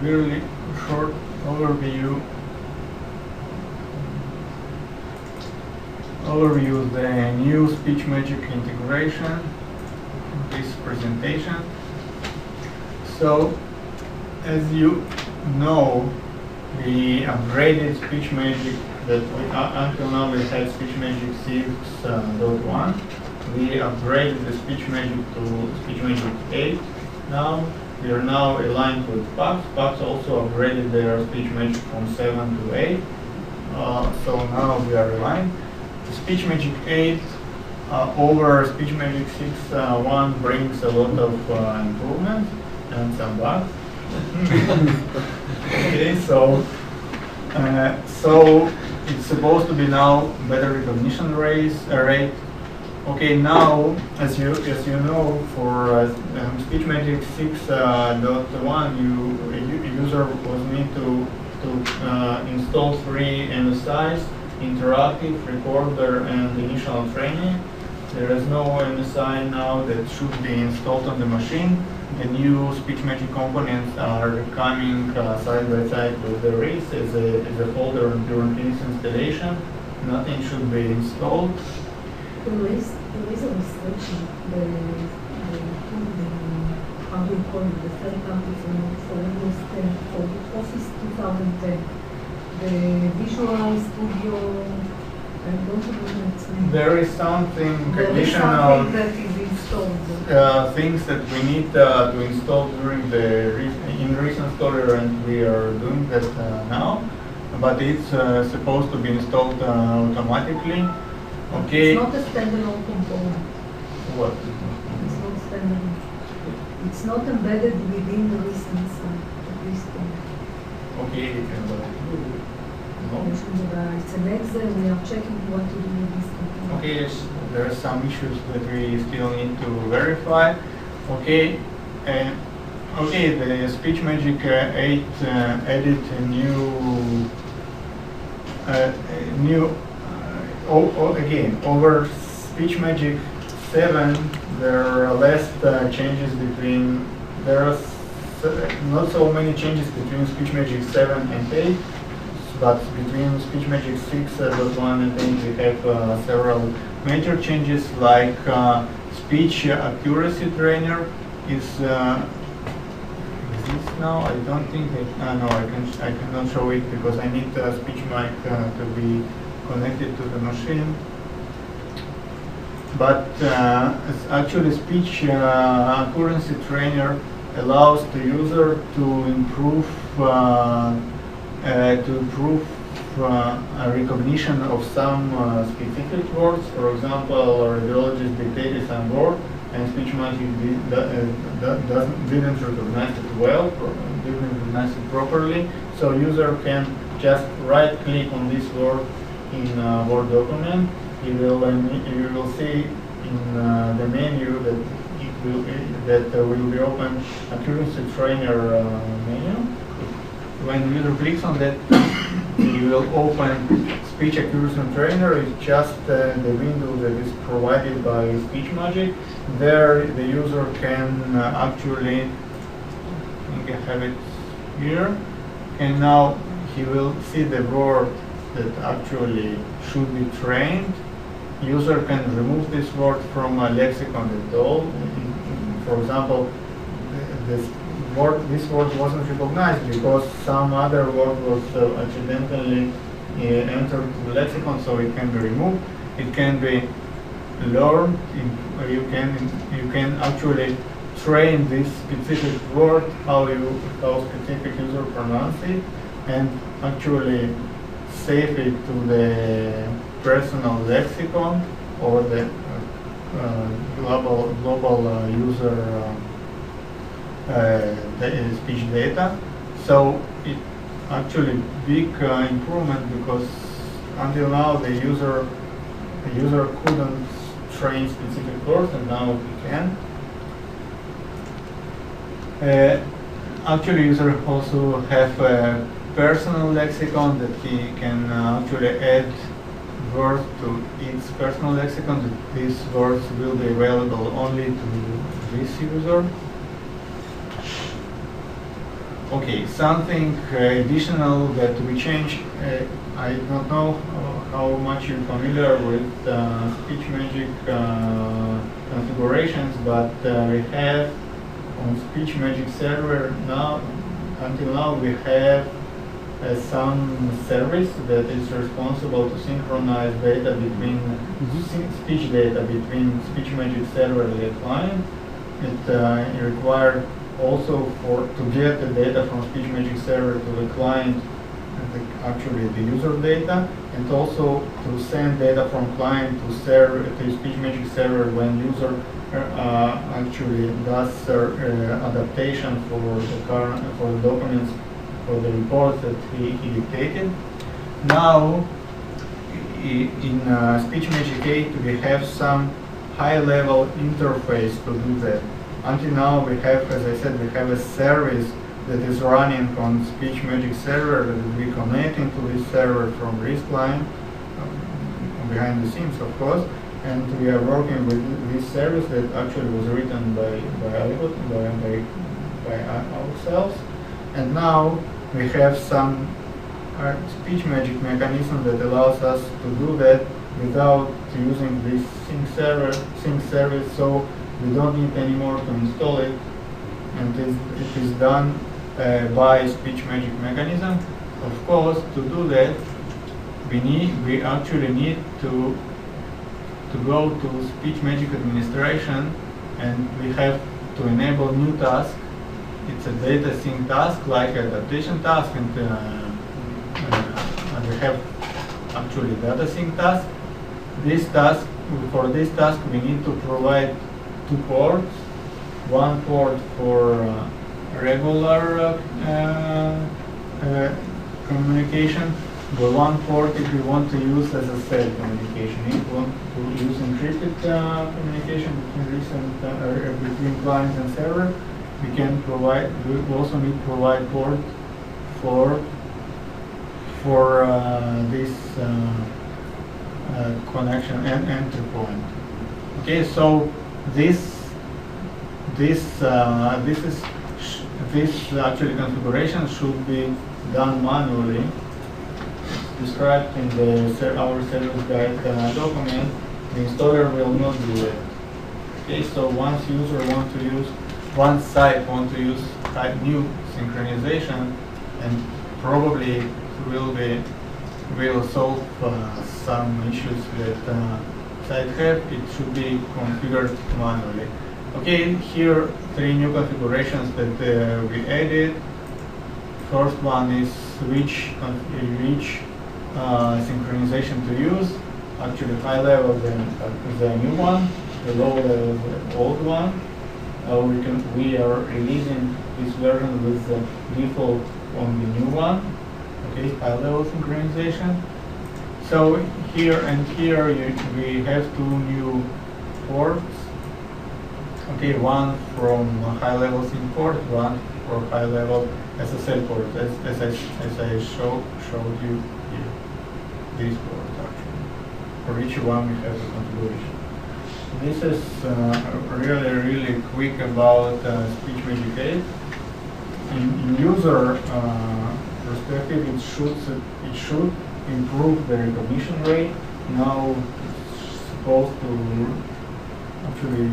really short overview the new SpeechMagick integration, this presentation. So, as you know, we upgraded SpeechMagick that until now we had SpeechMagick 6.1. We upgraded the SpeechMagick to SpeechMagick 8. Now we are now aligned with PAX. PAX also upgraded their SpeechMagick from 7 to 8. So now we are aligned. The SpeechMagick 8 over SpeechMagick 6.1 brings a lot of improvements and some bugs. Okay, so it's supposed to be now better recognition rate. Okay, now as you know, for SpeechMagick 6.1, user was need to install 3 MSIs: interactive, recorder, and initial training. There is no MSI now that should be installed on the machine. The new SpeechMagick components are coming side by side with the RIS as a folder during its installation. Nothing should be installed. There is a restriction. How do you call it? The third party for Windows 10 for Office 2010. The Visual Studio. I don't know its name. There is something There is additional. something that is installed. Things that we need to install during the in RIS installer, and we are doing that now. But it's supposed to be installed automatically. Okay. It's not a standalone component. What? It's not standalone. It's not embedded within the RIS install, at least. Okay, you can go. It's an Excel. We are checking what to do with this component. Okay, yes, there are some issues that we still need to verify. Okay, okay, the SpeechMagick 8 added a again, over SpeechMagick 7, there are less changes between, there are not so many changes between SpeechMagick 7 and 8, but between SpeechMagick 6.1 and 8 we have several major changes, like speech accuracy trainer is this now? I don't think that, no, I cannot show it because I need SpeechMagick to be connected to the machine. But actually speech accuracy trainer allows the user to improve recognition of some specific words. For example, a radiologist dictated some word and SpeechMagick didn't recognize it well, didn't recognize it properly. So user can just right click on this word in a Word document. You will see in the menu that will be open accuracy trainer menu. When the user clicks on that, you will open speech accuracy trainer. It's just the window that is provided by SpeechMagick. There the user can actually, you can have it here, and now he will see the word that actually should be trained. User can remove this word from a lexicon at all. For example, this word wasn't recognized because some other word was accidentally entered to the lexicon, so it can be removed. It can be learned. You can actually train this specific word, how specific user pronounce it, and actually save it to the personal lexicon or the global user speech data. So it actually big improvement, because until now the user couldn't train specific words, and now he can. Actually, user also have a personal lexicon that he can actually add words to its personal lexicon. These words will be available only to this user. Okay, something additional that we changed. I don't know how much you're familiar with SpeechMagick configurations, but we have on SpeechMagick server now. Until now, we have some service that is responsible to synchronize data between speech data between SpeechMagick server and the client. It required also to get the data from SpeechMagick server to the client, actually the user data, and also to send data from client to SpeechMagick server when user actually does adaptation for the documents for the reports that he dictated. Now in SpeechMagick 8 we have some high-level interface to do that. Until now we have, as I said, we have a service that is running on SpeechMagick server that will be connecting to this server from RIS client, behind the scenes of course, and we are working with this service that actually was written by ourselves. And now we have some SpeechMagick mechanism that allows us to do that without using this sync service, so we don't need anymore to install it, and it is done by SpeechMagick mechanism. Of course, to do that, we actually need to go to SpeechMagick administration, and we have to enable new task. It's a data sync task, like adaptation task, and we have actually data sync task. For this task, we need to provide two ports. One port for regular communication, but one port if we want to use as a SAIL communication. If we want to use encrypted communication between clients and server, we can provide. We also need to provide port for this connection and entry point. Okay, so this actually configuration should be done manually. It's described in our service guide document. The installer will not do it. Okay, so once site want to use new synchronization, and probably will solve some issues that site have, it should be configured manually. Okay, here three new configurations that we added. First one is which synchronization to use. Actually, high level is the new one, the low level is the old one. We are releasing this version with the default on the new one. Okay, high level synchronization. So here we have two new ports. Okay, one from high level sync port, one for high level SSL port, as I showed you here. This port actually. For each one we have a configuration. This is really quick about SpeechMagick 8. In user perspective, it should improve the recognition rate. Now it's supposed to actually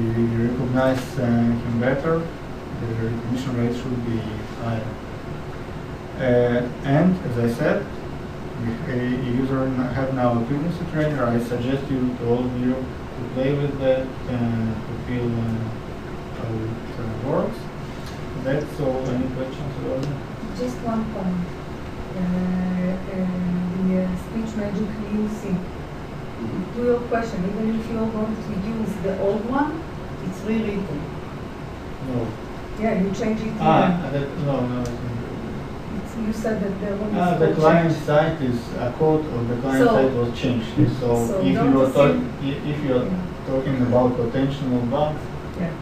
recognize him better. The recognition rate should be higher. And as I said, if a user have now a frequency trainer, I suggest to all of you to play with that and to feel how it works. That's all. Any questions about it? Just one point. The SpeechMagick new sync. To your question, even if you're going to use the old one, it's rewritten. No. Yeah, you change it. No. You said that there was The client side is a code of the client side was changed. So if you are talking about potential bugs, yeah,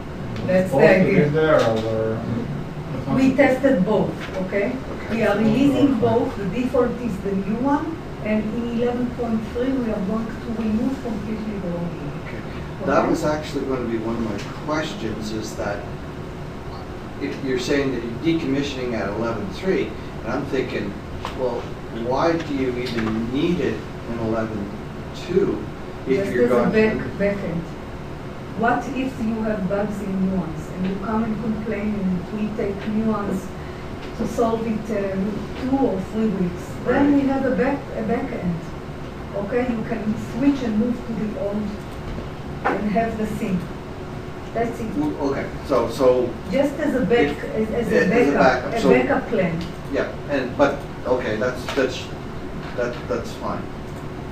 that's the idea. There we tested both. Okay, we are releasing both. The default is the new one, and in 11.3 we are going to remove completely the old one. That was actually going to be one of my questions, is that if you're saying that you're decommissioning at 11.3, and I'm thinking, well, why do you even need it in 11.2 if Just you're as a going backend. What if you have bugs in nuance and you come and complain and it will take nuance to solve it 2 or 3 weeks? Then we have a backend. Okay, you can switch and move to the old and have the sync. That's it. Okay, so Just as a backup, a so- backup plan. yeah, but okay, that's fine.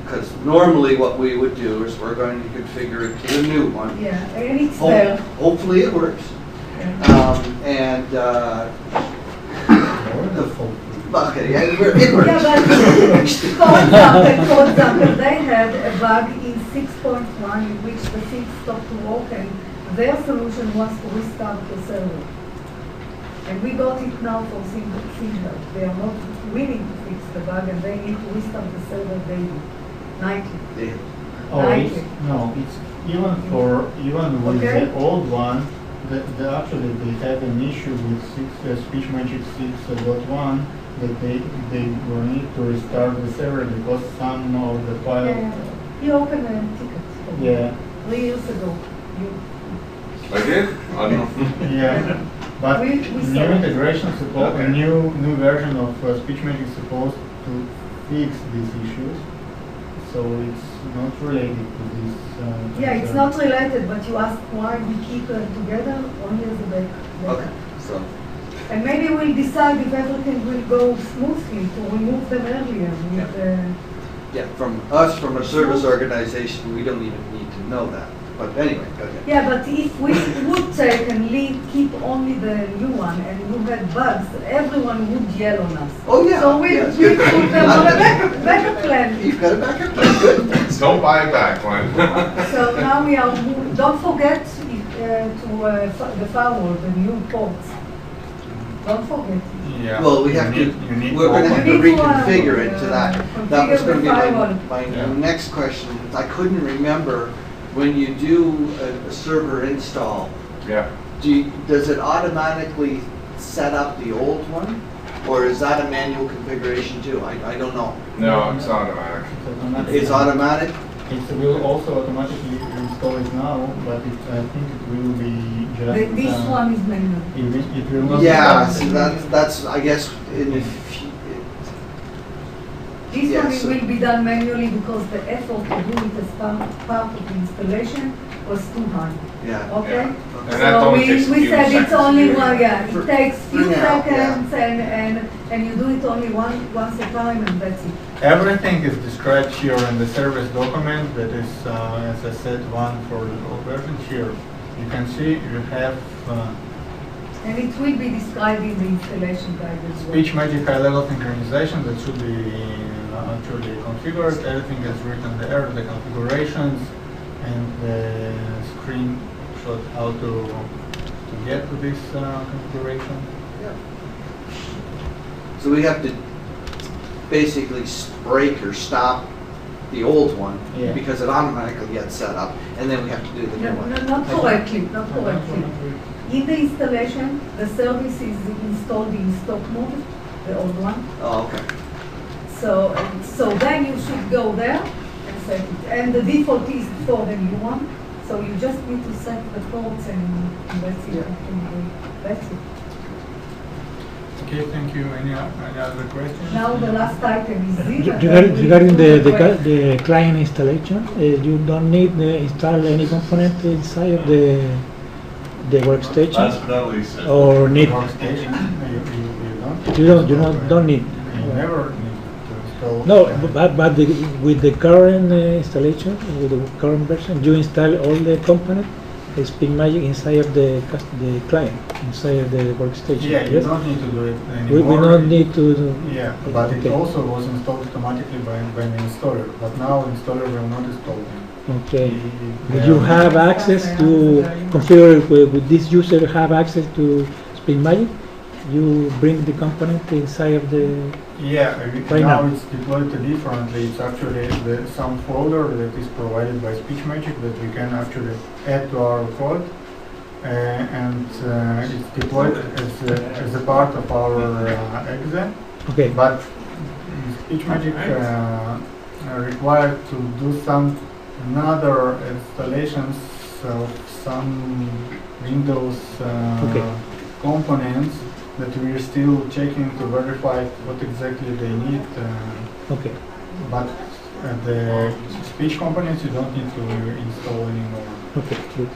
Because normally what we would do is we're going to configure it to the new one. Yeah, and it's there. Hopefully it works. Yeah. And Wonderful. okay, yeah, it works. Yeah, but for example, they had a bug in 6.1 in which the sync stopped to work, and their solution was to restart the server. And we got it now for SynHub. They are not willing to fix the bug, and they need to restart the server daily, nightly. Yeah. Oh, Nightly. it's even with Okay. the old one, actually they had an issue with SpeechMagick 6.1 that they will need to restart the server because some of the files. Yeah, he opened a ticket for me Yeah, 3 years ago. I did? I don't know. yeah. But We new saw it. integration support, a Okay. new version of SpeechMagick is supposed to fix these issues. So it's not related to this. Yeah, it's concern. not related, but you ask why we keep together only as a backup. Okay, so, And maybe we'll decide if everything will go smoothly to remove them earlier with, yeah, from a service organization, we don't even need to know that. But anyway, okay. yeah, but if we would take and keep only the new one and you had bugs, everyone would yell on us. Oh, yeah. So we yes, put good. them on a backup plan. You've got a backup plan, good. Don't buy it back, Glenn. So now we are, don't forget the firewall, the new ports. Don't forget. Yeah. Well, we have You to, need we're gonna have to You need to, reconfigure it to that. That was configure gonna the be firewall. my Yeah. next question. I couldn't remember, when you do a server install, Yeah. does it automatically set up the old one? Or is that a manual configuration too? I don't know. No, it's automatic. It's automatic? It will also automatically install it now, but I think it will be just. This one is manual. It will not. Yeah, be- see, that's, I guess, in the, This Yeah, one so- will be done manually because the effort to do it as part of the installation was too high. yeah. Okay? And that So only takes a we few said it's seconds to only do. one, yeah, For- it takes few for now, seconds and you do it only once a time and that's it. Everything is described here in the service document that is, as I said, one for the old version here. You can see you have And it will be described in the installation guide as well. SpeechMagick high-level synchronization that should be actually configured. Everything is written there, the configurations and the screenshot how to get to this configuration. So we have to basically break or stop the old one Yeah. because it automatically gets set up, and then we have to do the new one. Not correctly, not correctly. In the installation, the service is installed in stock mode, the old one. Oh, okay. So then you should go there and set it. And the default is for the new one. So you just need to set the ports and that's it. That's it. Okay, thank you. Any other questions? Now the last item is this. Regarding the client installation, you don't need to install any component inside of the workstation, That's what Elise said. or need Workstation? You don't? don't need. You never need to install. No, but with the current installation, with the current version, you install all the components, SpeechMagick inside of the client, inside of the workstation. Yeah, you yes? don't need to do it We anymore. don't need to. Yeah, but it Okay. also was installed automatically by the installer. But now installer will not install them. Okay. Yeah. Do you have access to configure with this user have access to SpeechMagick? You bring the component inside of the. Yeah, Right now now. it's deployed differently. It's actually some folder that is provided by SpeechMagick that we can actually add to our code. and it's deployed as a part of our exe. Okay. But SpeechMagick required to do some another installations of some Windows Okay. components that we are still checking to verify what exactly they need. Okay. But the speech components you don't need to install anymore. Okay. Good.